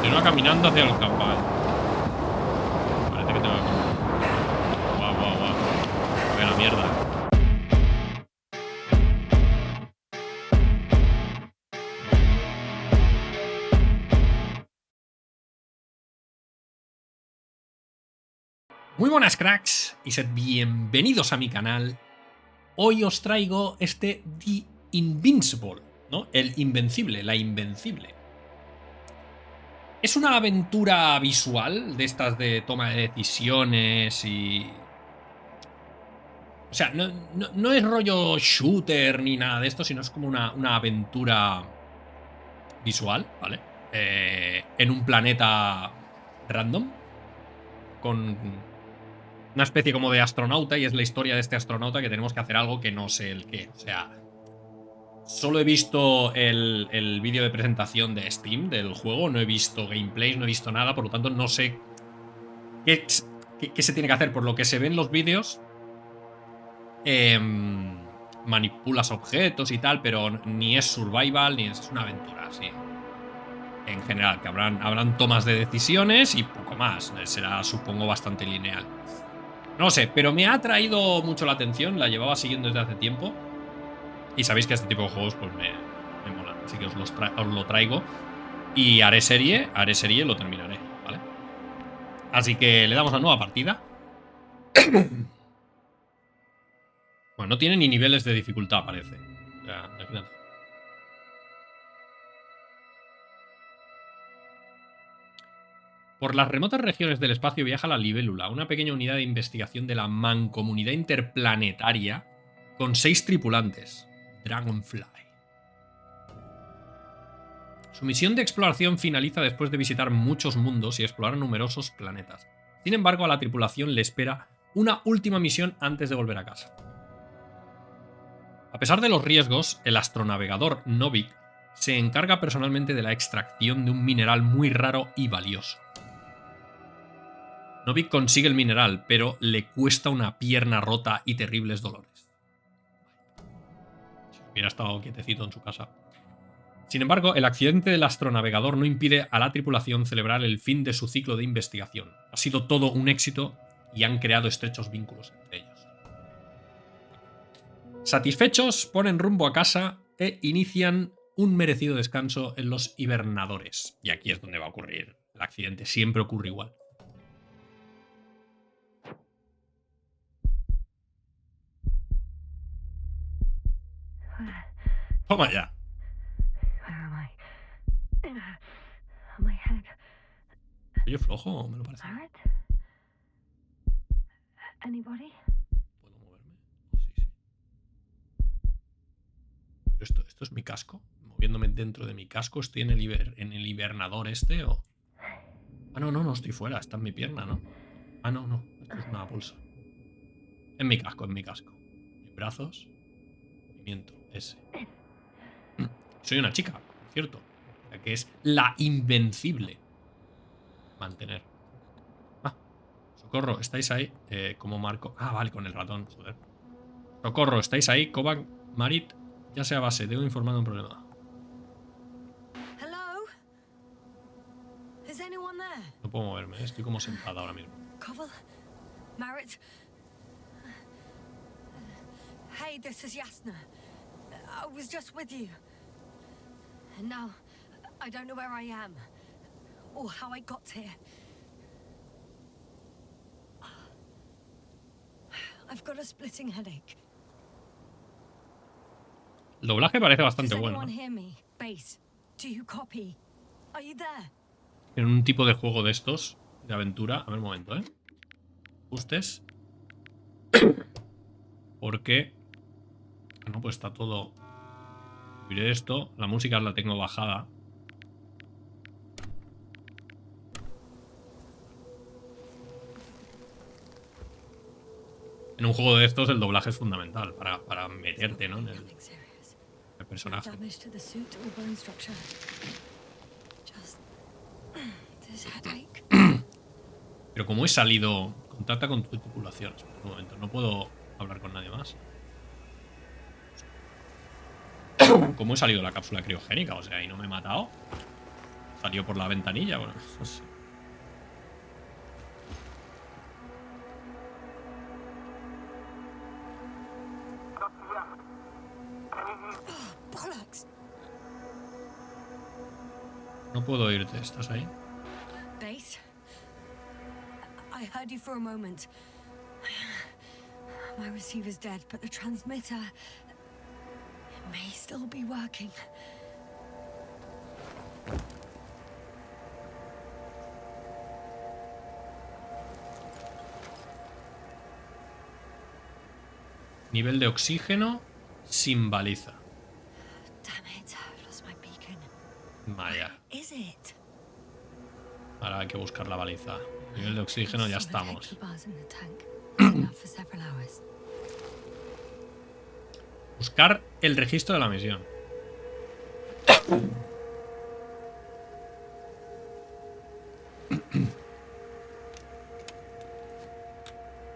Continúa caminando hacia el campal. Parece que tengo que... Guau, guau, guau. Ve la mierda. Muy buenas, cracks, y sed bienvenidos a mi canal. Hoy os traigo The Invincible, ¿no? El Invencible, la Invencible. Es una aventura visual de estas de toma de decisiones y... O sea, no es rollo shooter ni nada de esto, sino es como una aventura visual, ¿vale? En un planeta random, con una especie como de astronauta, y es la historia de este astronauta que tenemos que hacer algo que no sé el qué. O sea, solo he visto el vídeo de presentación de Steam del juego, no he visto gameplays, no he visto nada, por lo tanto no sé qué se tiene que hacer. Por lo que se ve en los vídeos, manipulas objetos y tal, pero ni es survival, ni es una aventura, así. En general, que habrán tomas de decisiones y poco más. Será, supongo, bastante lineal. No sé, pero me ha atraído mucho la atención. La llevaba siguiendo desde hace tiempo. Y sabéis que este tipo de juegos pues me molan. Así que os lo traigo. Y haré serie y lo terminaré, ¿vale? Así que le damos a nueva partida. Bueno, no tiene ni niveles de dificultad, parece. O sea, imagínate. Por las remotas regiones del espacio viaja la Libélula, una pequeña unidad de investigación de la Mancomunidad Interplanetaria con 6 tripulantes. Dragonfly. Su misión de exploración finaliza después de visitar muchos mundos y explorar numerosos planetas. Sin embargo, a la tripulación le espera una última misión antes de volver a casa. A pesar de los riesgos, el astronavegador Novik se encarga personalmente de la extracción de un mineral muy raro y valioso. Novik consigue el mineral, pero le cuesta una pierna rota y terribles dolores. Si hubiera estado quietecito en su casa. Sin embargo, el accidente del astronavegador no impide a la tripulación celebrar el fin de su ciclo de investigación. Ha sido todo un éxito y han creado estrechos vínculos entre ellos. Satisfechos, ponen rumbo a casa e inician un merecido descanso en los hibernadores. Y aquí es donde va a ocurrir el accidente. Siempre ocurre igual. Toma ya. ¿Oye flojo? Me lo parece. ¿Puedo moverme? Oh, sí, sí. Pero esto es mi casco. Moviéndome dentro de mi casco. ¿Estoy en el hibernador este o...? Ah, no, estoy fuera. Está en mi pierna, ¿no? Ah, no. Esto es una bolsa. En mi casco. Mis brazos. Movimiento. S. Soy una chica, por cierto. O sea, que es la Invencible. Mantener. Ah. Socorro, ¿estáis ahí? ¿Cómo marco? Ah, vale, con el ratón, joder. Socorro, ¿estáis ahí? Kovac, Marit, ya sea base, debo informar de un problema. No puedo moverme, estoy como sentada ahora mismo. Marit. Hey, this is Yasna. I was just with you. And now, I don't know where I am. Or how I got here. I've got a splitting headache. El doblaje parece bastante bueno. En un tipo de juego de estos, de aventura. A ver, un momento, ¿eh? Gustes. Porque... No, pues está todo... Miré esto. La música la tengo bajada. En un juego de estos el doblaje es fundamental para meterte, ¿no? En el personaje. Pero como he salido... Contacta con tu tripulación. Un momento, no puedo hablar con nadie más. ¿Cómo he salido de la cápsula criogénica? O sea, y no me he matado. Salió por la ventanilla, bueno, no sé. Bollocks! No puedo oírte, ¿estás ahí? Base? I heard you for a moment. My receiver's dead, but the transmitter may still be working. Nivel de oxígeno sin baliza. Damn it, I've lost my beacon. Vaya. Is it? Ahora hay que buscar la baliza. Nivel de oxígeno, ya estamos. Buscar el registro de la misión.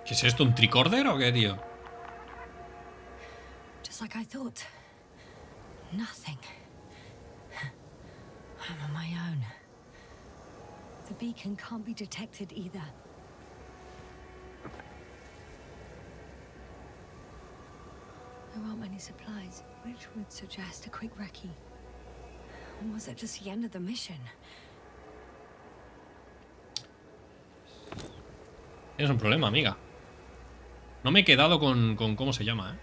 ¿Qué es esto? ¿Un tricorder o qué, tío? Just like I thought. Nothing. I'm on my own. The beacon can't be detected either. There aren't many supplies, which would suggest a quick recce. Or was it just the end of the mission? Tienes un problema, amiga. No me he quedado con cómo se llama, ¿eh?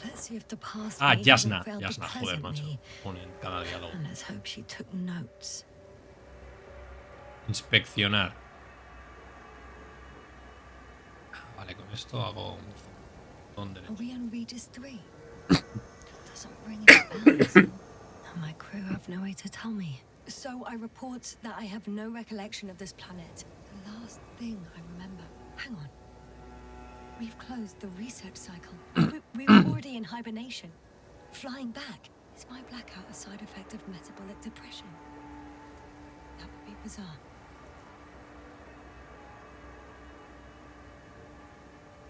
Let's see if the past Ah, lady Jasna. will fail to Jasna, joder, present macho. me. Pone en cada diálogo. And let's hope she took notes. Inspeccionar. Vale, con esto hago un montón de... Are we on Regis 3? Doesn't ring any bells. And my crew have no way to tell me. So I report that I have no recollection of this planet. The last thing I remember. Hang on. We've closed the research cycle. We were already in hibernation. Flying back. Is my blackout a side effect of metabolic depression? That would be bizarre.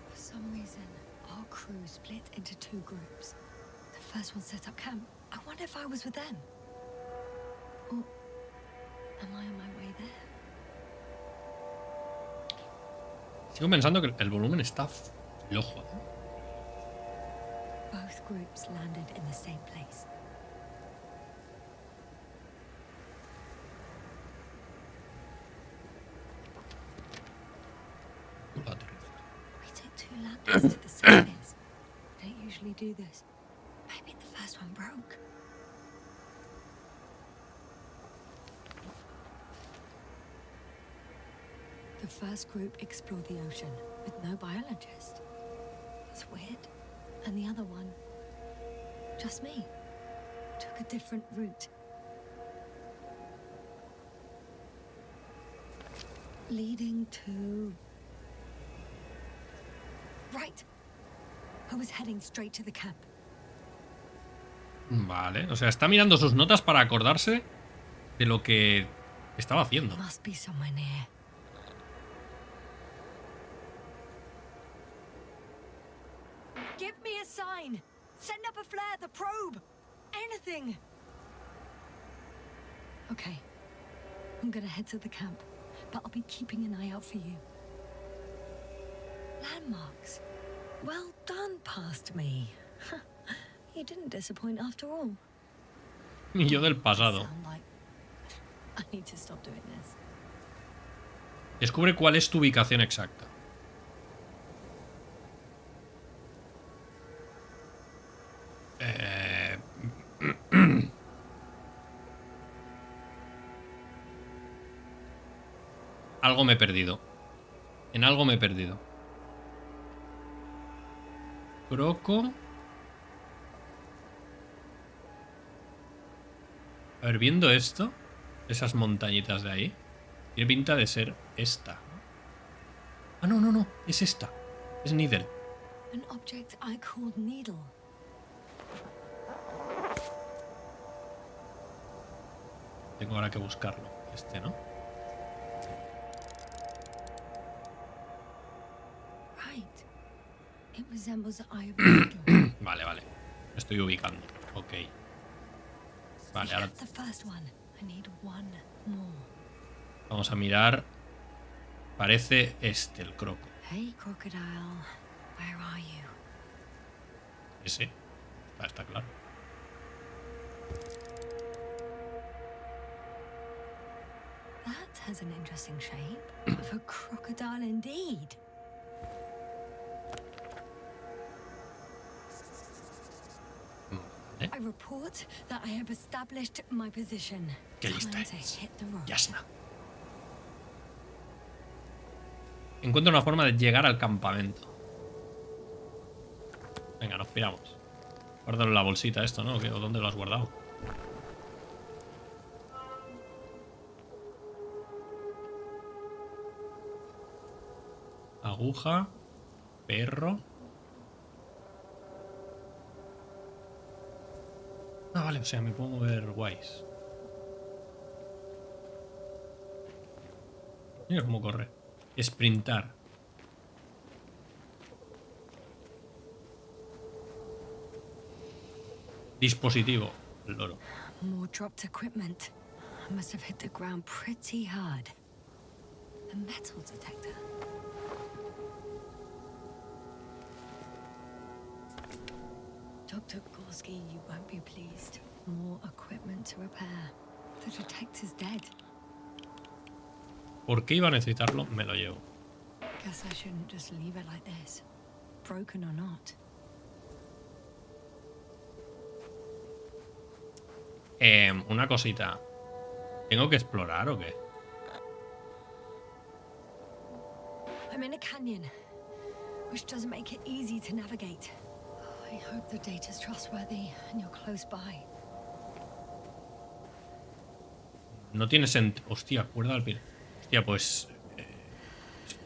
For some reason, our crew split into two groups. The first one set up camp. I wonder if I was with them. Or am I on my way there? Sigo pensando que el volumen está flojo, ¿eh? Both groups landed in the same place. We took two landers to the surface. We don't usually do this. Maybe the first one broke. The first group explored the ocean with no biologist. It's weird. And the other one, just me, took a different route. Leading to... Right. I was heading straight to the camp. Vale, o sea, está mirando sus notas para acordarse de lo que estaba haciendo. Must be somewhere near. Give me a sign. Send up a flare, the probe. Anything. Okay. I'm gonna head to the camp, but I'll be keeping an eye out for you. Landmarks. Well done, past me. You didn't disappoint after all. Y yo del pasado. Sound like I need to stop doing this. Descubre cuál es tu ubicación exacta. Algo me he perdido. En algo me he perdido. Croco. A ver, viendo esto, esas montañitas de ahí, tiene pinta de ser esta. Ah, no, no, no, es esta. Es Needle. An object I called needle. Tengo ahora que buscarlo. Este, ¿no? Right. It resembles the eye of a needle. Vale, vale. Me estoy ubicando. Ok. Vale, ahora The first one. I need one more. vamos a mirar. Parece este, el croco. Hey, crocodile. Where are you? Ese. Está claro. That has an interesting shape. Of a crocodile indeed. Vale. I report that I have established my position. Qué lista Time to eres. hit the road. Yasna. Encuentro una forma de llegar al campamento. Venga, nos piramos. Guárdalo en la bolsita esto, ¿no? ¿O dónde lo has guardado? Aguja. Perro. Ah, vale, o sea, me puedo mover guays. Mira cómo corre. Sprintar. Dispositivo. El loro. More dropped equipment. I must have hit the ground pretty hard. A metal detector. Dr. Gorski, you won't be pleased. More equipment to repair. The detector's dead. ¿Por qué iba a necesitarlo? Me lo llevo. Guess I shouldn't just leave it like this. Broken or not. Una cosita. ¿Tengo que explorar o qué? I'm in a canyon, which doesn't make it easy to navigate. I hope the data's trustworthy and you're close by. No tiene sentido. Hostia, cuerda al pie. Hostia, pues...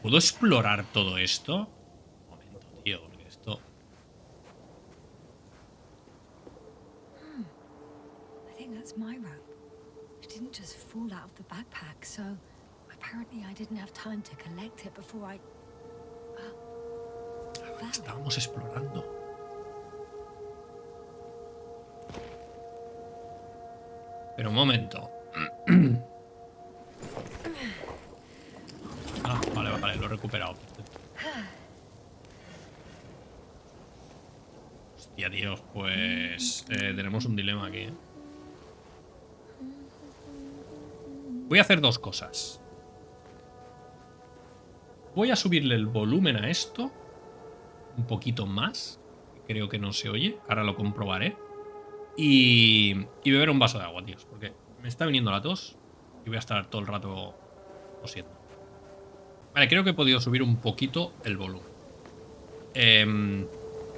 ¿puedo explorar todo esto? Un momento, tío, porque esto... I think that's my rope. It didn't just fall out of the backpack, so apparently I didn't have time to collect it before I... fell. Estábamos explorando. Pero un momento. Ah, vale, lo he recuperado. Hostia, tío, pues tenemos un dilema aquí, ¿eh? Voy a hacer dos cosas. Voy a subirle el volumen a esto un poquito más. Creo que no se oye. Ahora lo comprobaré. Y beber un vaso de agua, tíos, porque me está viniendo la tos y voy a estar todo el rato tosiendo. Vale, creo que he podido subir un poquito el volumen.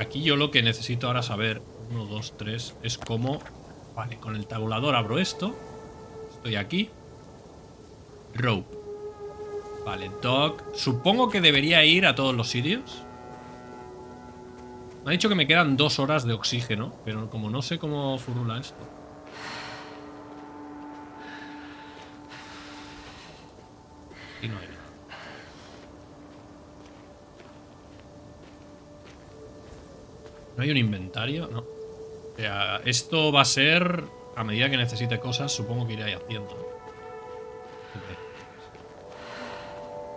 Aquí yo lo que necesito ahora saber, 1, 2, 3, es cómo... Vale, con el tabulador abro esto. Estoy aquí. Rope. Vale, dog. Supongo que debería ir a todos los sitios. Me ha dicho que me quedan 2 horas de oxígeno, pero como no sé cómo furula esto. Y no hay nada. ¿No hay un inventario? No. O sea, esto va a ser... A medida que necesite cosas, supongo que iré haciendo.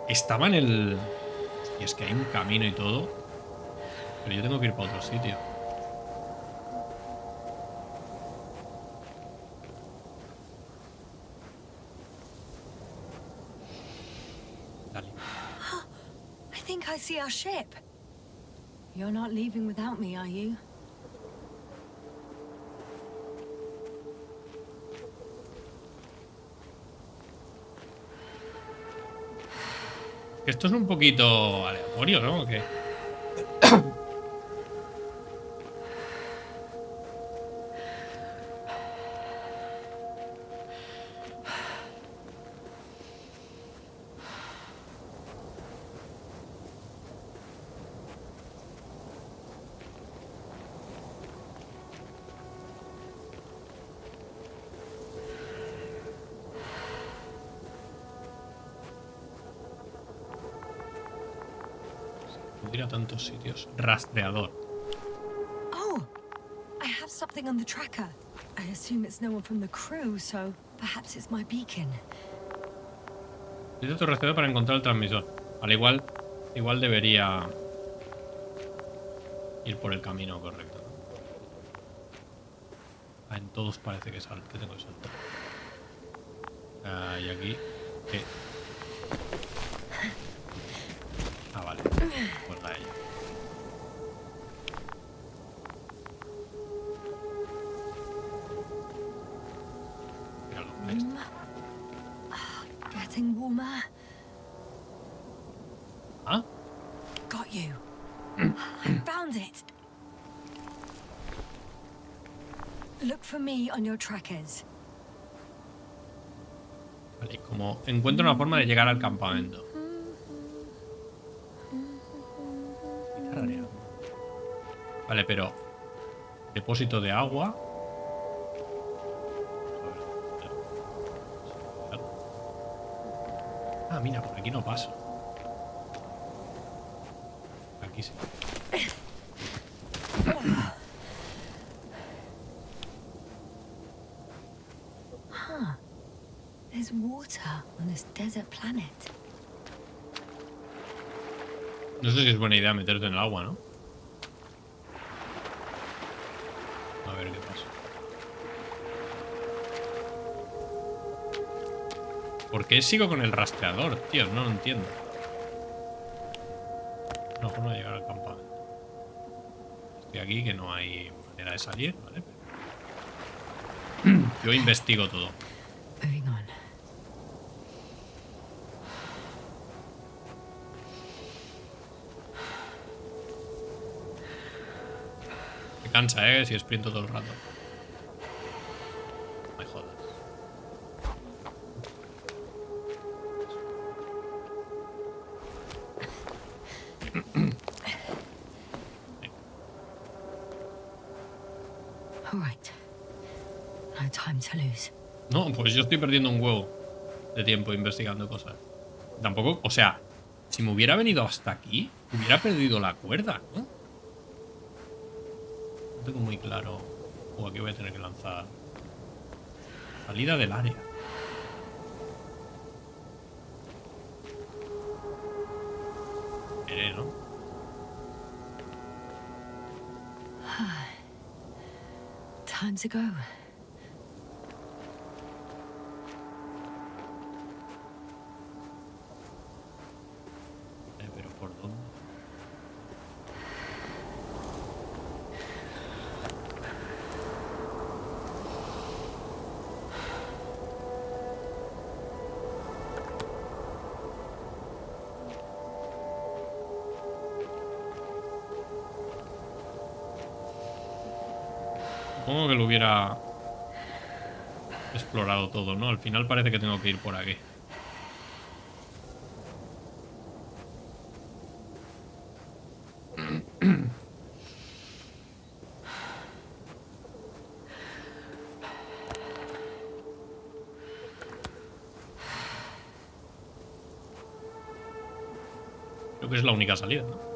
Estaba en el... Y es que hay un camino y todo. Pero yo tengo que ir para otro sitio. Dale. I think I see our ship. You're not leaving without me, are you? Esto es un poquito aleatorio, ¿no? ¿O qué? Ir a tantos sitios. Rastreador. Oh, I have something on the tracker. I assume it's no one from the crew, so perhaps it's my beacon. Utiliza tu rastreador para encontrar el transmisor. Al igual debería ir por el camino correcto. Ah, en todos parece que tengo que saltar. Y aquí. ¿Qué? Ah, vale. Pues la ella. Getting warmer. ¿Ah? Got you. I found it. Look for me on your trackers. Vale, como encuentro una forma de llegar al campamento. Vale, pero depósito de agua. Ah, mira, por aquí no paso. Aquí sí. Huh. There's water on this desert planet. No sé si es buena idea meterte en el agua, ¿no? A ver qué pasa. ¿Por qué sigo con el rastreador, tío? No lo entiendo. Una forma de llegar al campamento. Estoy aquí, que no hay manera de salir, ¿vale? Yo investigo todo. Moving on. Me cansa, si sprinto todo el rato. Me jodas. All right. No time to lose. No, pues yo estoy perdiendo un huevo de tiempo investigando cosas. Tampoco, o sea, si me hubiera venido hasta aquí, hubiera perdido la cuerda, ¿no? No tengo muy claro. O aquí voy a tener que lanzar. Salida del área. Veré, ¿no? Time to go. Pero ¿por dónde? Supongo que lo hubiera explorado todo, ¿no? Al final parece que tengo que ir por aquí. Creo que es la única salida, ¿no?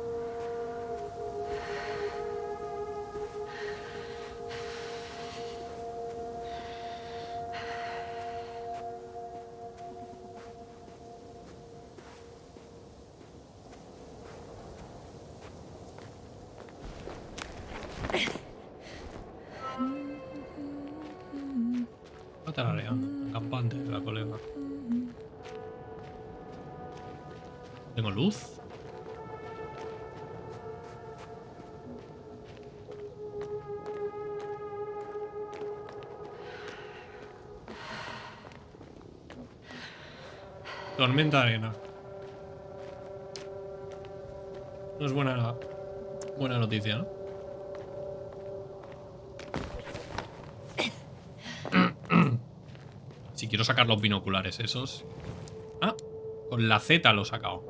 Tarareando, campante de la colega. ¿Tengo luz? Tormenta de arena. No es buena noticia, ¿no? Si quiero sacar los binoculares esos. Ah, con la Z lo he sacado.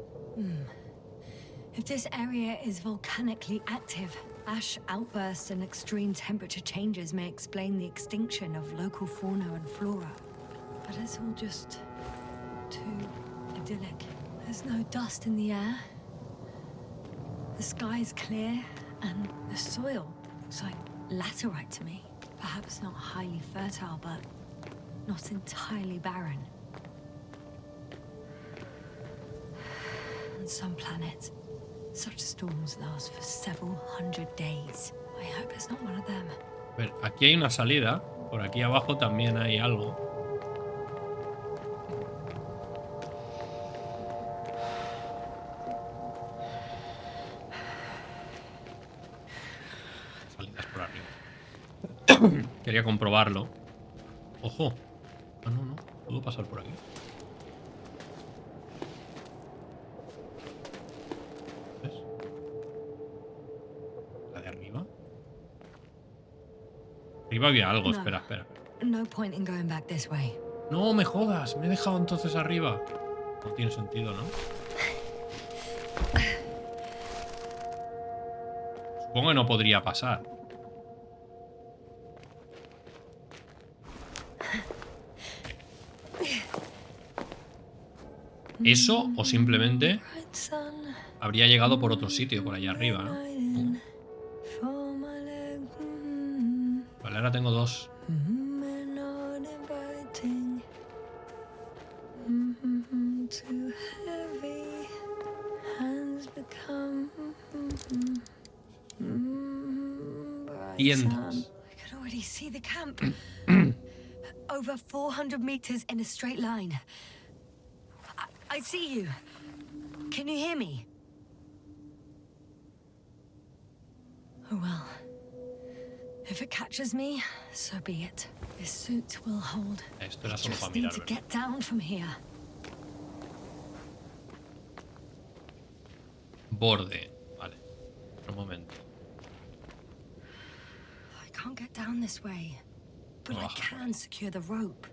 If this area is volcanically active, ash outbursts and extreme temperature changes may explain the extinction of local fauna and flora. But it's all just too idyllic. There's no dust in the air. The sky's clear, and the soil looks like laterite to me. Perhaps not highly fertile, but not entirely barren. On some planets, such storms last for several hundred days. I hope it's not one of them. A ver, aquí hay una salida. Por aquí abajo también hay algo. Salidas por arriba. Quería comprobarlo. Ojo. Ah, no, no. Puedo pasar por aquí. ¿Ves? ¿La de arriba? Arriba había algo. No. Espera, espera. No point in going back this way. No, me jodas. Me he dejado entonces arriba. No tiene sentido, ¿no? Supongo que no podría pasar. Eso o simplemente habría llegado por otro sitio, por allá arriba, ¿no? Vale, ahora tengo dos. Tiendas. I could already see the camp. Over 400 meters in a straight line. I see you. Can you hear me? Oh well. If it catches me, so be it. This suit will hold. Esto era I solo just para need mirar, to ¿verdad? get down from here. Borde. Vale. Un momento. I can't get down this way, but I can secure the rope.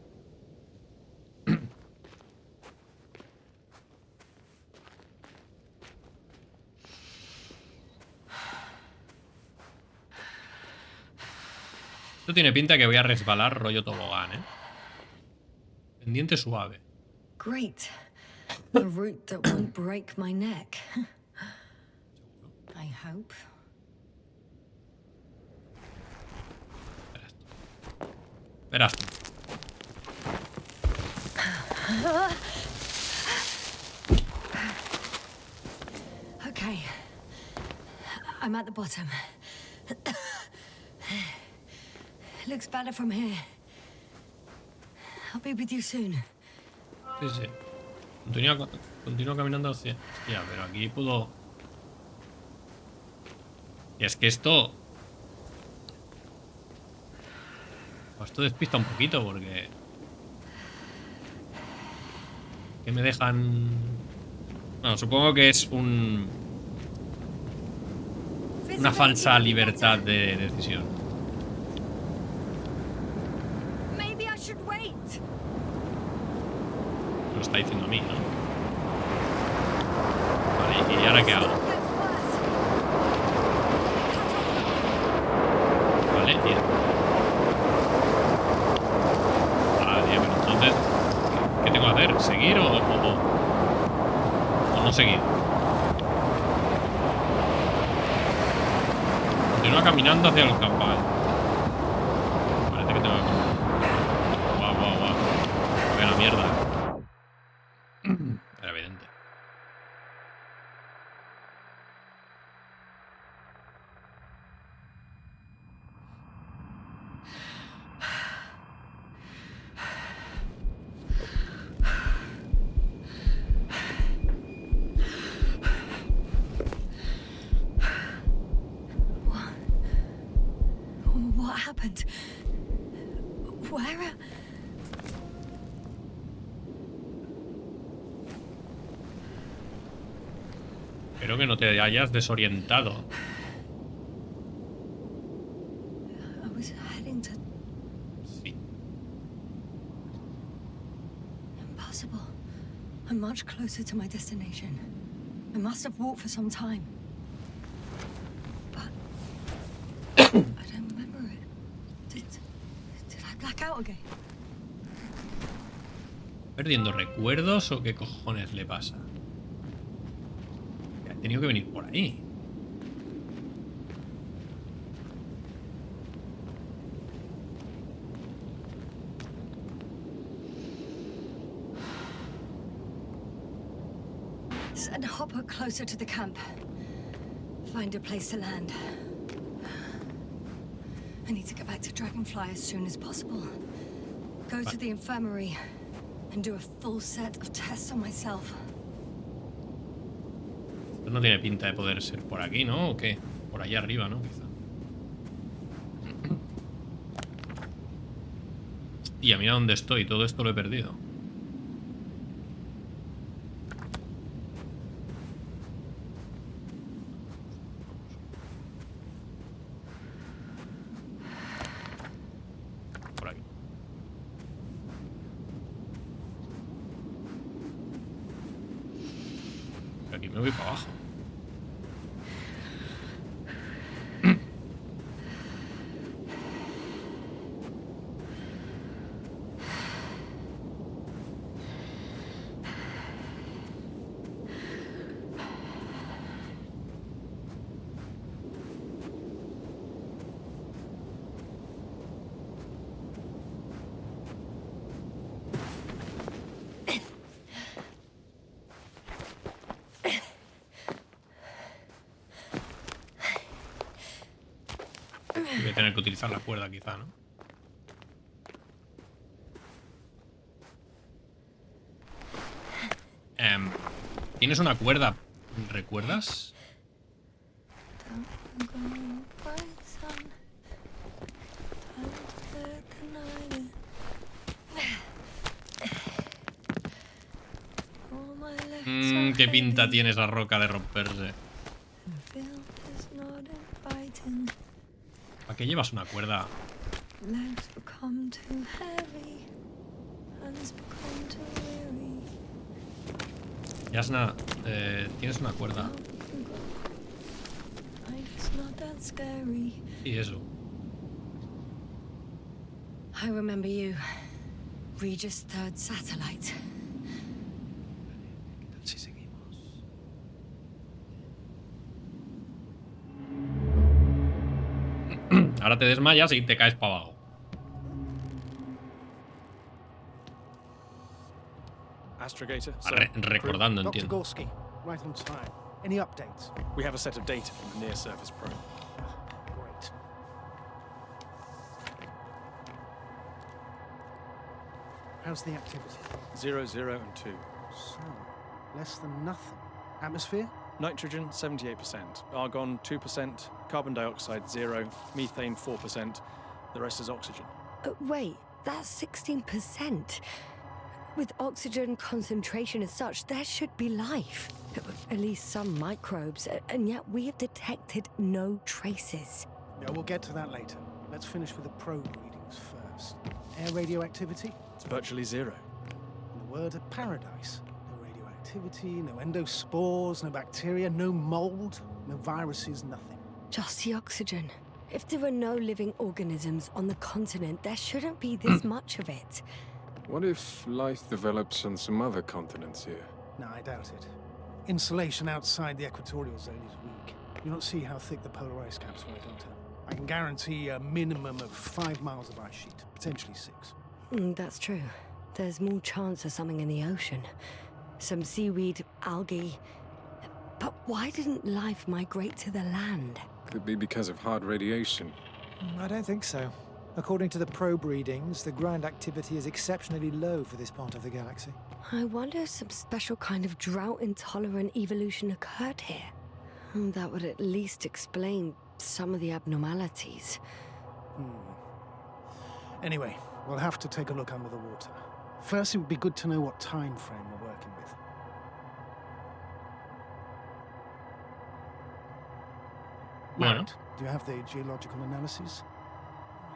Esto tiene pinta que voy a resbalar rollo tobogán, ¿eh? Pendiente suave. Great. A route that won't break my neck. I hope. Verás. Okay. I'm at the bottom. Looks better from here. I'll be with you soon. Sí, sí. Continúa caminando hacia... Ya, pero aquí puedo... Y es que esto... Esto despista un poquito porque... Que me dejan... Bueno, supongo que es una falsa libertad de decisión. Maybe I should wait. Lo está diciendo a mí, ¿no? Vale, ¿y ahora qué hago? Vale, bien. Vale, pero entonces, ¿qué tengo que hacer? ¿Seguir o no seguir? Continúa caminando hacia los campales. Parece que tengo que... Guau, guau, guau. Voy a la mierda. Era evidente. What happened? Where? Espero que no te hayas desorientado. I was heading to... Sí. Impossible. I'm much closer to my destination. I must have walked for some time. But... I don't remember it. Did I black out again? ¿Perdiendo recuerdos o qué cojones le pasa? He tenido que venir por ahí. this and hop her closer to the camp. Find a place to land. I need to get back to Dragonfly as soon as possible. Go to the infirmary and do a full set of tests on myself. Esto no tiene pinta de poder ser por aquí, ¿no? ¿O qué? Por allá arriba, ¿no? Quizá. Hostia, mira dónde estoy. Todo esto lo he perdido. Por aquí. Por aquí me voy para abajo. Voy a tener que utilizar la cuerda quizá, ¿no? ¿Tienes una cuerda? ¿Recuerdas? ¿Qué pinta tiene esa roca de romperse? ¿Para qué llevas una cuerda? Yasna, tienes una cuerda. Sí, eso. I remember you. Regis' third satellite. ¿Qué tal si seguimos? Ahora te desmayas y te caes para abajo. Astrogator, Recordando, Dr. entiendo. Gorski, right on time. Any updates? We have a set of data from the near-surface probe. Great. How's the activity? 0, 0, and 2. So, less than nothing. Atmosphere? Nitrogen, 78%. Argon, 2%. Carbon dioxide, 0. Methane, 4%. The rest is oxygen. Wait, that's 16%. With oxygen concentration as such, there should be life. At least some microbes, and yet we have detected no traces. Yeah, we'll get to that later. Let's finish with the probe readings first. Air radioactivity? It's virtually 0. In a word, a paradise. No radioactivity, no endospores, no bacteria, no mold, no viruses, nothing. Just the oxygen. If there are no living organisms on the continent, there shouldn't be this much of it. What if life develops on some other continents here? No, I doubt it. Insulation outside the equatorial zone is weak. You don't see how thick the polar ice caps were, don't I? I can guarantee a minimum of 5 miles of ice sheet, potentially 6. That's true. There's more chance of something in the ocean. Some seaweed, algae. But why didn't life migrate to the land? Could be because of hard radiation. I don't think so. According to the probe readings, the ground activity is exceptionally low for this part of the galaxy. I wonder if some special kind of drought-intolerant evolution occurred here. That would at least explain some of the abnormalities. Anyway, we'll have to take a look under the water. First, it would be good to know what time frame we're working with. Bueno. Matt, do you have the geological analysis?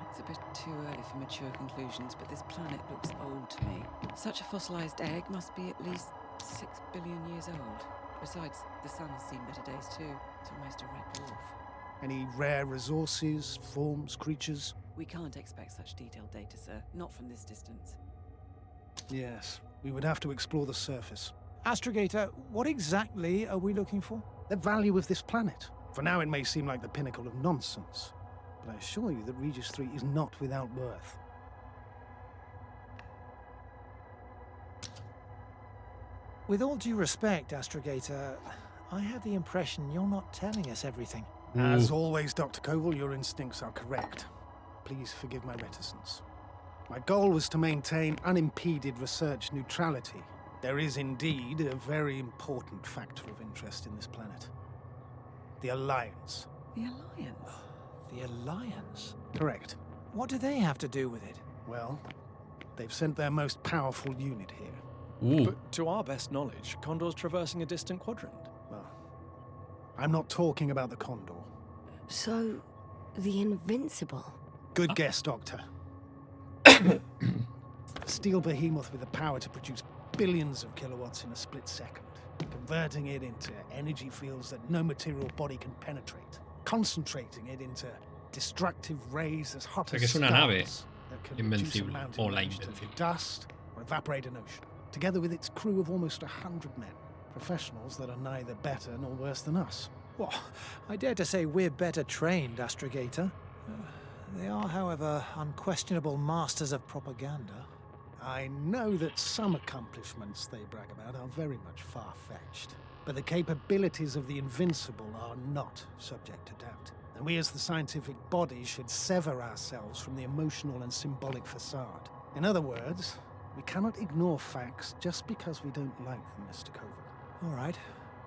It's a bit too early for mature conclusions, but this planet looks old to me. Such a fossilized egg must be at least 6 billion years old. Besides, the sun has seen better days too. It's almost a red dwarf. Any rare resources, forms, creatures? We can't expect such detailed data, sir. Not from this distance. Yes, we would have to explore the surface. Astrogator, what exactly are we looking for? The value of this planet. For now, it may seem like the pinnacle of nonsense, but I assure you that Regis 3 is not without worth. With all due respect, Astrogator, I have the impression you're not telling us everything. As always, Dr. Koval, your instincts are correct. Please forgive my reticence. My goal was to maintain unimpeded research neutrality. There is indeed a very important factor of interest in this planet. The Alliance. The Alliance? The Alliance? Correct. What do they have to do with it? Well, they've sent their most powerful unit here. Uh. But to our best knowledge, Condor's traversing a distant quadrant. Well, I'm not talking about the Condor. So, the Invincible. Good guess, Doctor. A steel behemoth with the power to produce billions of kilowatts in a split second, converting it into energy fields that no material body can penetrate, concentrating it into destructive rays as hot as que es una nave stars that can invencible, reduce a mountain o la range to Invencible. dust or evaporate an ocean, together with its crew of almost 100 men, professionals that are neither better nor worse than us. Well, I dare to say we're better trained, Astrogator. They are, however, unquestionable masters of propaganda. I know that some accomplishments they brag about are very much far-fetched, but the capabilities of the Invincible are not subject to doubt. And we as the scientific body should sever ourselves from the emotional and symbolic facade. In other words, we cannot ignore facts just because we don't like them, Mr. Koval. All right,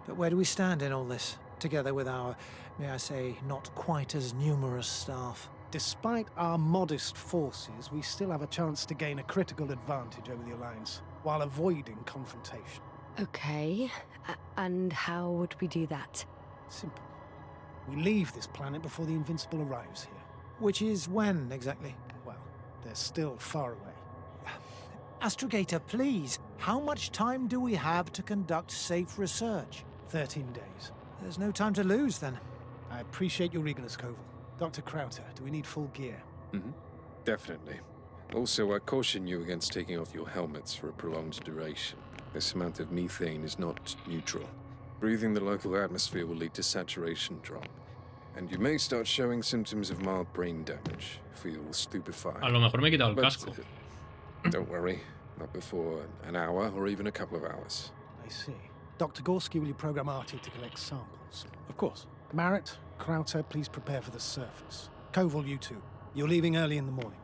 but where do we stand in all this, together with our, may I say, not quite as numerous staff? Despite our modest forces, we still have a chance to gain a critical advantage over the Alliance, while avoiding confrontation. Okay, and how would we do that? Simple. We leave this planet before the Invincible arrives here. Which is when, exactly? Well, they're still far away. Astrogator, please, how much time do we have to conduct safe research? 13 days. There's no time to lose, then. I appreciate your eagerness, Koval. Dr. Crowther, do we need full gear? Definitely. Also, I caution you against taking off your helmets for a prolonged duration. This amount of methane is not neutral. Breathing the local atmosphere will lead to saturation drop, and you may start showing symptoms of mild brain damage. Feel stupefied. A lo mejor me he quitado el But, casco. don't worry, not before an hour or even a couple of hours. I see. Dr. Gorski, will you program Artie to collect samples? Of course. Marrett, Crowther, please prepare for the surface. Koval, you two. You're leaving early in the morning.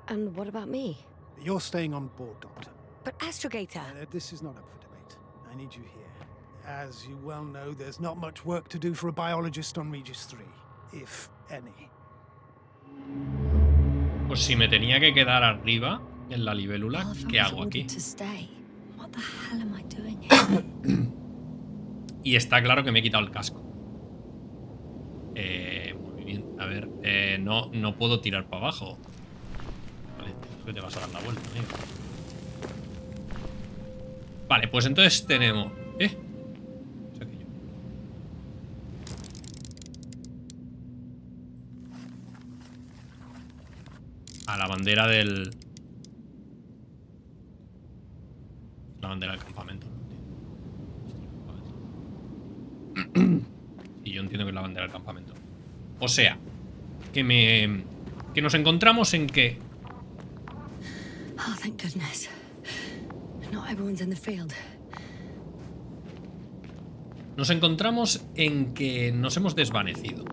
And what about me? You're staying on board, Doctor. But Astrogator... This is not up for debate. I need you here. As you well know, there's not much work to do for a biologist on Regis 3, if any. Pues si me tenía que quedar arriba, en la libélula, Well, if I ¿qué was hago aquí? ordered to stay, what the hell am I doing here? Y está claro que me he quitado el casco. Muy bien. A ver, no puedo tirar para abajo. Vale, que te vas a dar la vuelta, amigo. Vale, pues entonces tenemos... ¿Qué es aquello? A la bandera del... La bandera del campamento. Y yo entiendo que es la bandera del campamento. O sea, que nos encontramos en que... Oh, thank goodness. Not everyone's in the field. Nos encontramos en que nos hemos desvanecido.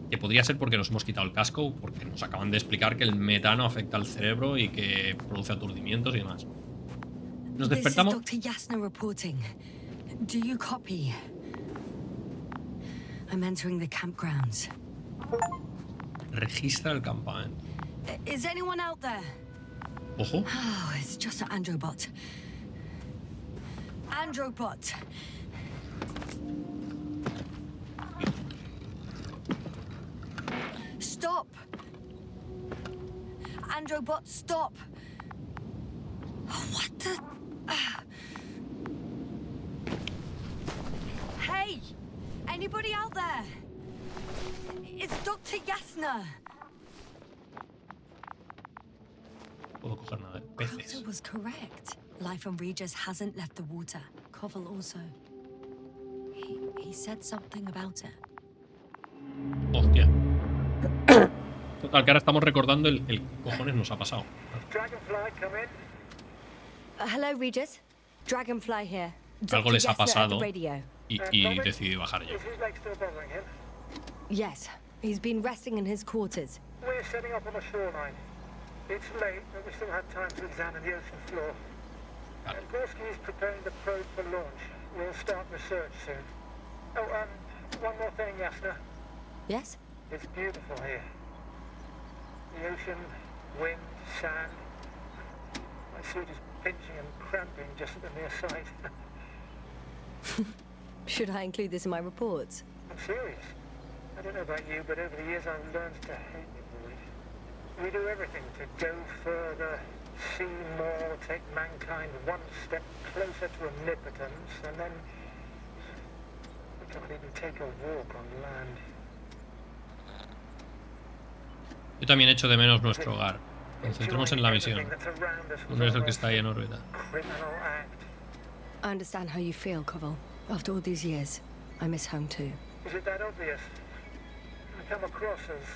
Que podría ser porque nos hemos quitado el casco, porque nos acaban de explicar que el metano afecta al cerebro y que produce aturdimientos y demás. Nos despertamos... This is Dr. Yasna reporting. Do you copy? I'm entering the campgrounds. Registra el campamento. Is anyone out there? Ojo. Oh, it's just an Androbot. Androbot. Stop. Androbot, stop. What the... Hey! Anybody out there? It's Dr. Yasna. Puedo coger nada de Crowther peces. was correct. Life on Regis hasn't left the water. Koval also. He said something about it. Hostia. Total, que ahora estamos recordando el cojones nos ha pasado. Hello, Regis. Dragonfly here. Algo les ha Dr. Yesler at the pasado radio. y decidí bajar yo. Is his leg still bothering him? Yes, he's been resting in his quarters. We're setting up on the shoreline. It's late, but we still have time to examine the ocean floor. And Gorski is preparing the probe for launch. We'll start research soon. Oh, one more thing, Yasna. Yes? It's beautiful here. The ocean, wind, sand. My suit is pinching and cramping just at the mere sight. Should I include this in my reports? I'm serious. I don't know about you, but over the years I've learned to hate the void. We do everything to go further, see more, take mankind one step closer to omnipotence, and then we can't even take a walk on land. Yo también echo de menos nuestro hogar. Concentremos en la misión. Uno es el que está ahí en órbita. Criminal act. I understand how you feel, Koval. After all these years, I miss home too. Is it that obvious? I come across as,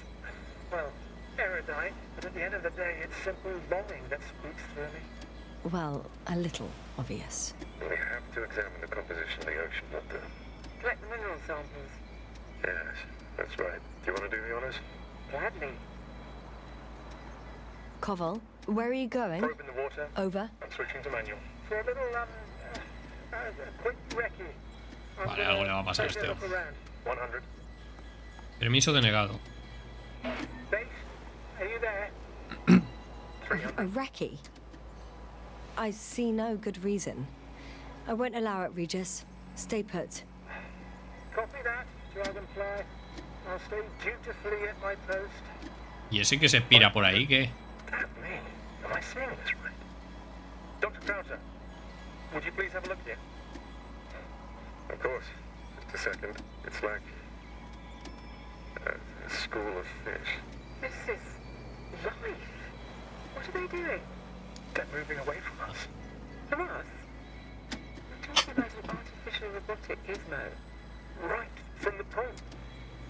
well, erudite, but at the end of the day, it's simple longing that speaks through me. Well, a little obvious. We have to examine the composition of the ocean, Doctor. Collect the mineral samples. Yes, that's right. Do you want to do the honors? Gladly. Koval, where are you going? Probe in the water. Over. I'm switching to manual. For a little, quick recce. Vale, algo le va a pasar a este hombre. 100. Permiso denegado. Base, are you there? A recce? I see no good reason. I won't allow it, Regis. Stay put. Copy that, Dragonfly. I'll stay dutifully at my post. Y ese que se pira por ahí, ¿qué? That me. Am I seeing this right? Dr. Crowther, would you please have a look here? Of course. Just a second. It's like a school of fish. This is life. What are they doing? They're moving away from us. From us? We're talking about an artificial robotic gizmo. Right from the probe.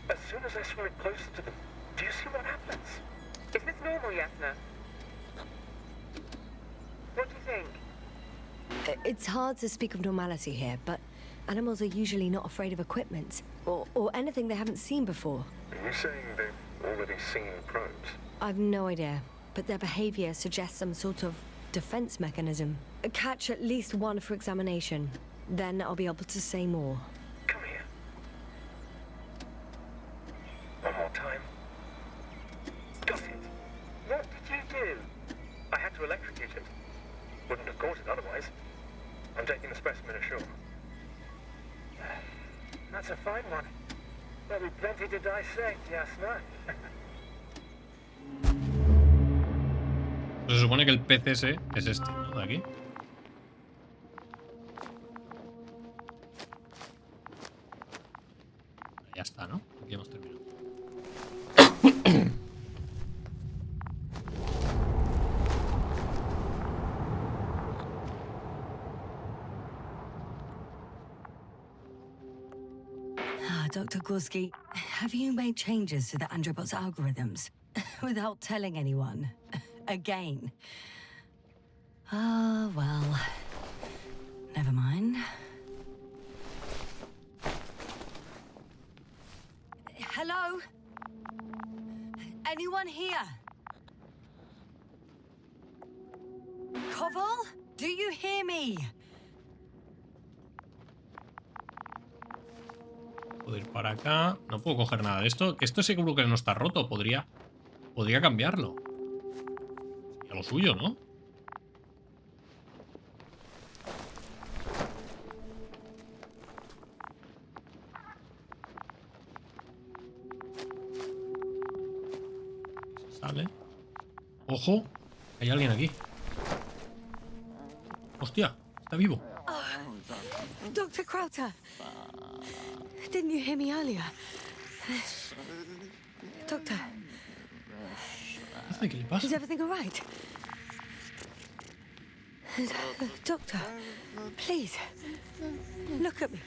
As soon as I swim it closer to them, do you see what happens? Is this normal, Yasna? What do you think? It's hard to speak of normality here, but animals are usually not afraid of equipment or anything they haven't seen before. Are you saying they've already seen probes? I've no idea, but their behavior suggests some sort of defense mechanism. Catch at least one for examination. Then I'll be able to say more. Come here. One more time. Got it. What did you do? I had to electrocute it. Wouldn't have caught it otherwise. I'm taking the specimen ashore. That's a fine one. There'll be plenty to dissect, Yasna. Se supone que el pez ese es este, ¿no? De aquí. Ya está, ¿no? Aquí hemos terminado. Dr. Gorski, have you made changes to the Androbot's algorithms without telling anyone? Again. Ah, well. Never mind. Hello? Anyone here? Koval? Do you hear me? Puedo ir para acá. No puedo coger nada de esto. Esto seguro que no está roto. Podría cambiarlo. Sería lo suyo, ¿no? Sale. Ojo. Hay alguien aquí. Hostia. Está vivo. Dr. Crowther. Didn't you hear me earlier? Doctor, ¿Qué le pasa? is everything all right? Doctor, please, look at me.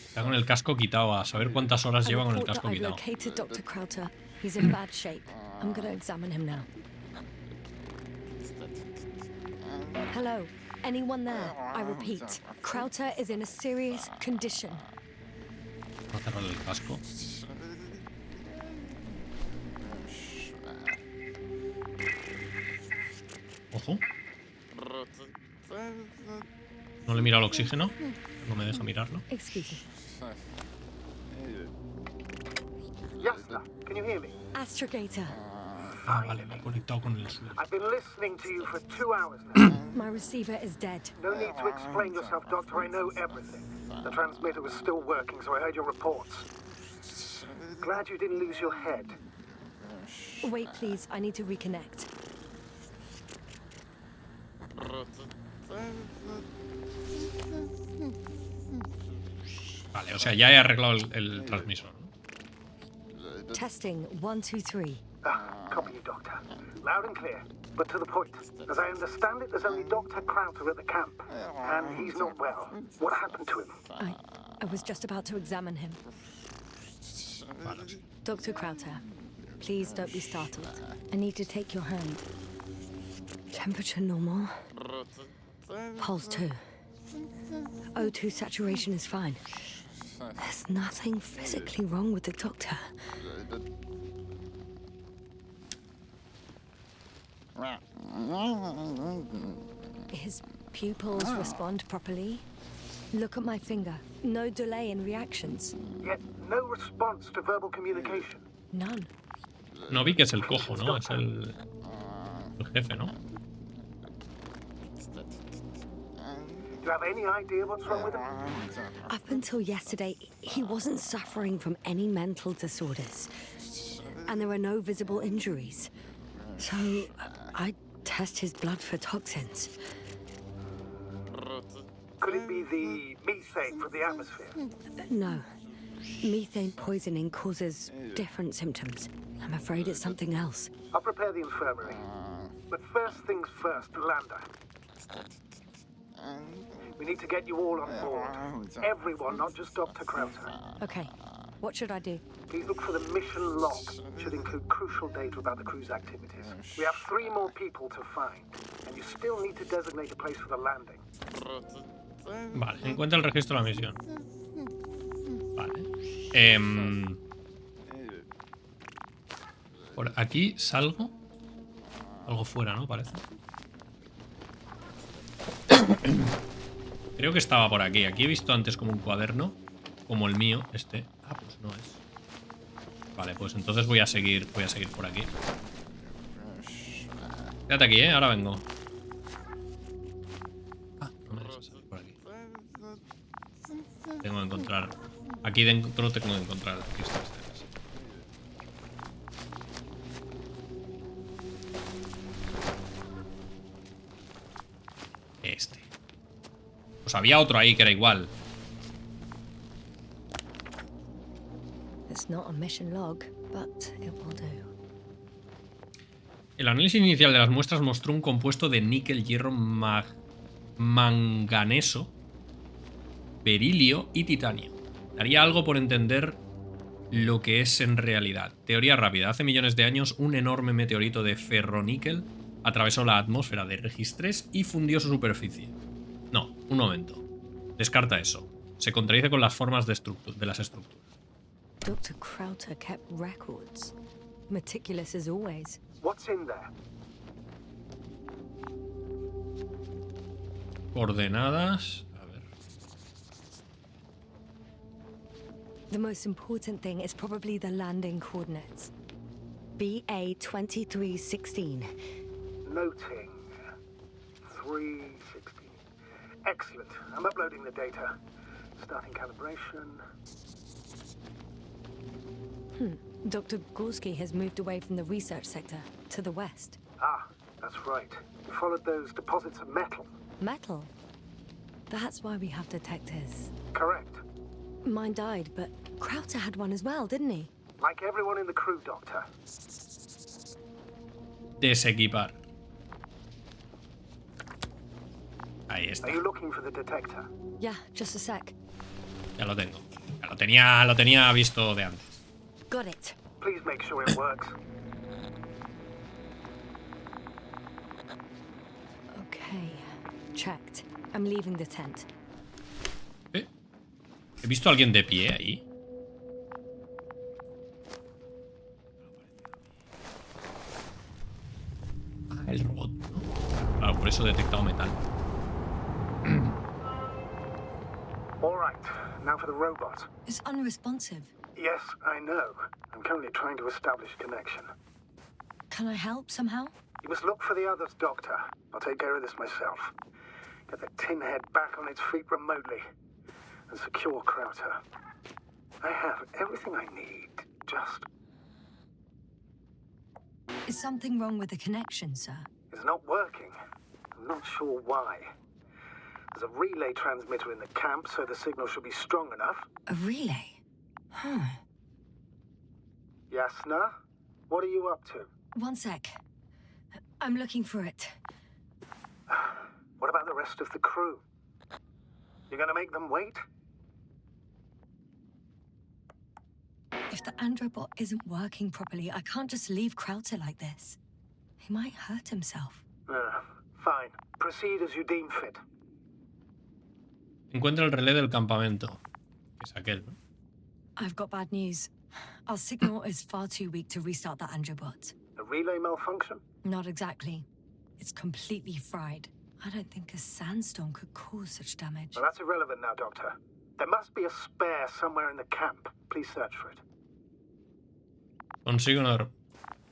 Está con el casco quitado. A saber cuántas horas lleva con el casco I've quitado. located Dr. Crowther. He's in bad shape. I'm going to examine him now. Hello. Anyone there? I repeat, Krauter is in a serious condition. Voy a cerrarle el casco. Ojo. No le he mirado el oxígeno. No me deja mirarlo. Excuse me. Yes, sir. Can you hear me? Astrogator, Ah, vale, me he conectado con el suyo. I've been listening to you for 2 hours now. my receiver is dead. No need to explain yourself, Doctor. I know everything. The transmitter was still working, so I heard your reports. Glad you didn't lose your head. Wait, please. I need to reconnect. Vale, o sea, ya he arreglado el transmisor, ¿no? Testing 1, 2, 3. Copy you, Doctor. Loud and clear, but to the point. As I understand it, there's only Dr. Krauter at the camp, and he's not well. What happened to him? I was just about to examine him. Vale, sí. Dr. Krauter, please don't be startled. I need to take your hand. Temperature normal. Pulse 2. O2 saturation is fine. There's nothing physically wrong with the doctor. His pupils respond properly. Look at my finger. No delay in reactions. Yet no response to verbal communication. None. No vi que es el cojo, ¿no? Es el jefe, ¿no? Do you have any idea what's wrong with him? Up until yesterday, he wasn't suffering from any mental disorders. And there are no visible injuries. So, I test his blood for toxins. Could it be the methane from the atmosphere? No. Methane poisoning causes different symptoms. I'm afraid it's something else. I'll prepare the infirmary. But first things first, Lander. We need to get you all on board. Everyone, not just Dr. Krauter. Okay. What should I do? Please look for the mission log. It should include crucial data about the crew's activities. We have 3 more people to find, and you still need to designate a place for the landing. Vale, encuentra el registro de la misión. Vale. Por aquí salgo. Algo fuera, ¿no? Parece. Creo que estaba por aquí. Aquí he visto antes como un cuaderno. Como el mío, este. Ah, pues no es. Vale, pues entonces voy a seguir por aquí. Quédate aquí, ahora vengo. Ah, no me dejes salir por aquí. Tengo que encontrar. Aquí dentro tengo que encontrar el registro este. Este. Pues había otro ahí que era igual. It's not a mission log, but it will do. El análisis inicial de las muestras mostró un compuesto de níquel, hierro, manganeso, berilio y titanio. Daría algo por entender lo que es en realidad. Teoría rápida. Hace millones de años, un enorme meteorito de ferroníquel atravesó la atmósfera de Regis 3 y fundió su superficie. No, un momento. Descarta eso. Se contradice con las formas de las estructuras. Dr. Krauter kept records. Meticulous as always. What's in there? Coordenadas. A ver. The most important thing is probably the landing coordinates. BA 2316. Noting. 316. Excellent. I'm uploading the data. Starting calibration. Dr. Gorski has moved away from the research sector to the west. Ah, that's right. We followed those deposits of metal. Metal? That's why we have detectors. Correct. Mine died, but Krauter had one as well, didn't he? Like everyone in the crew, Doctor. Desequipar. Ahí está. Are you looking for the detector? Yeah, just a sec. Ya lo tengo. Ya lo tenía visto de antes. Got it. Please make sure it works. Okay. Checked. I'm leaving the tent. He visto a alguien de pie ahí. Ah, el robot, ¿no? Claro, por eso he detectado metal. All right, now for the robot. It's unresponsive. Yes, I know. I'm currently trying to establish a connection. Can I help somehow? You must look for the others, Doctor. I'll take care of this myself. Get the tin head back on its feet remotely. And secure Krauter. I have everything I need. Just... Is something wrong with the connection, sir? It's not working. I'm not sure why. There's a relay transmitter in the camp, so the signal should be strong enough. A relay? Huh. Yasna? What are you up to? One sec. I'm looking for it. What about the rest of the crew? You're gonna make them wait? If the androbot isn't working properly, I can't just leave Krauter like this. He might hurt himself. Fine. Proceed as you deem fit. Encuentra el relé del campamento. Es aquel, ¿no? I've got bad news. Our signal is far too weak to restart that androbot. A relay malfunction? Not exactly. It's completely fried. I don't think a sandstorm could cause such damage. Well, that's irrelevant now, Doctor. There must be a spare somewhere in the camp. Please search for it. Consigo una...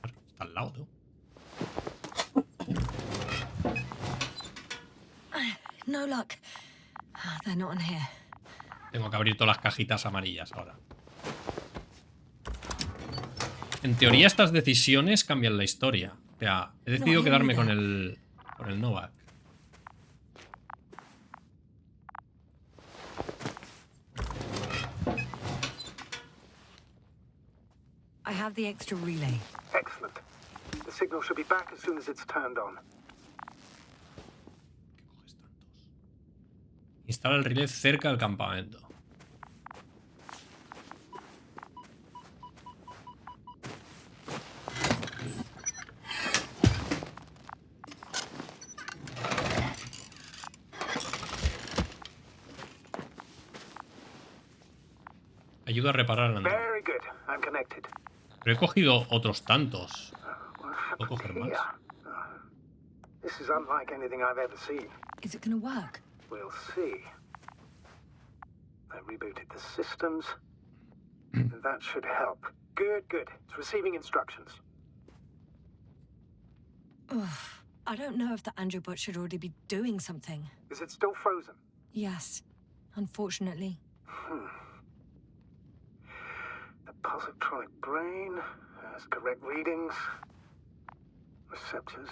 Está al lado, ¿no? No luck. They're not in here. Tengo que abrir todas las cajitas amarillas ahora. En teoría estas decisiones cambian la historia. O sea, he decidido quedarme con el Novak. I have the extra relay. Excellent. The signal should be back as soon as it's turned on. Instala el relé cerca del campamento. Ayuda a reparar el andén. Very good. I'm connected. Pero he cogido otros tantos. ¿Puedo coger más? This is unlike anything I've ever seen. Is it gonna work? We'll see. I rebooted the systems. That should help. Good, good. It's receiving instructions. Ugh. I don't know if the androbot should already be doing something. Is it still frozen? Yes, unfortunately. The positronic brain has correct readings. Receptors.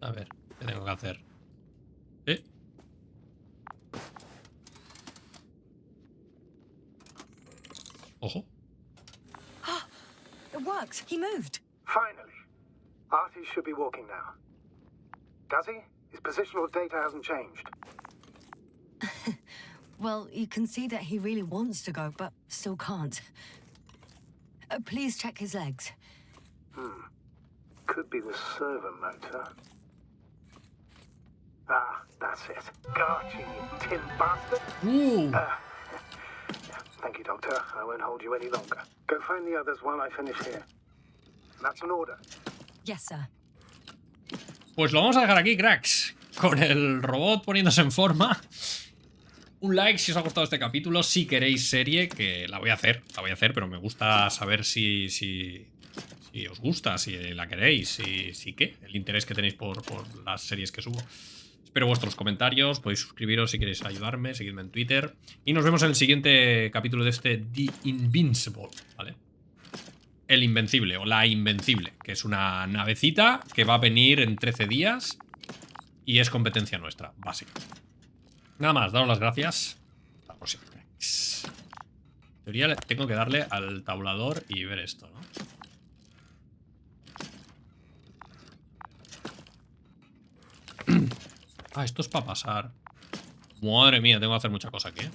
A ver, ¿qué tengo que hacer? Ojo. It works. He moved. Finally. Artie should be walking now. Does he? His positional data hasn't changed. Well, you can see that he really wants to go, but still can't. Please check his legs. Could be the servo motor. Ah, that's it. Got you, you tin bastard. Thank you, Doctor. I won't hold you any longer. Go find the others while I finish here. That's an order. Yes, sir. Pues lo vamos a dejar aquí, cracks. Con el robot poniéndose en forma. Un like si os ha gustado este capítulo. Si queréis serie, que la voy a hacer, pero me gusta saber si os gusta, si la queréis, si qué, el interés que tenéis por las series que subo. Espero vuestros comentarios, podéis suscribiros si queréis ayudarme, seguidme en Twitter. Y nos vemos en el siguiente capítulo de este The Invincible, ¿vale? El Invencible o la Invencible, que es una navecita que va a venir en 13 días y es competencia nuestra, básicamente. Nada más, daros las gracias. Hasta la próxima. En teoría tengo que darle al tabulador y ver esto, ¿no? Ah, esto es para pasar. Madre mía, tengo que hacer mucha cosa aquí, ¿eh?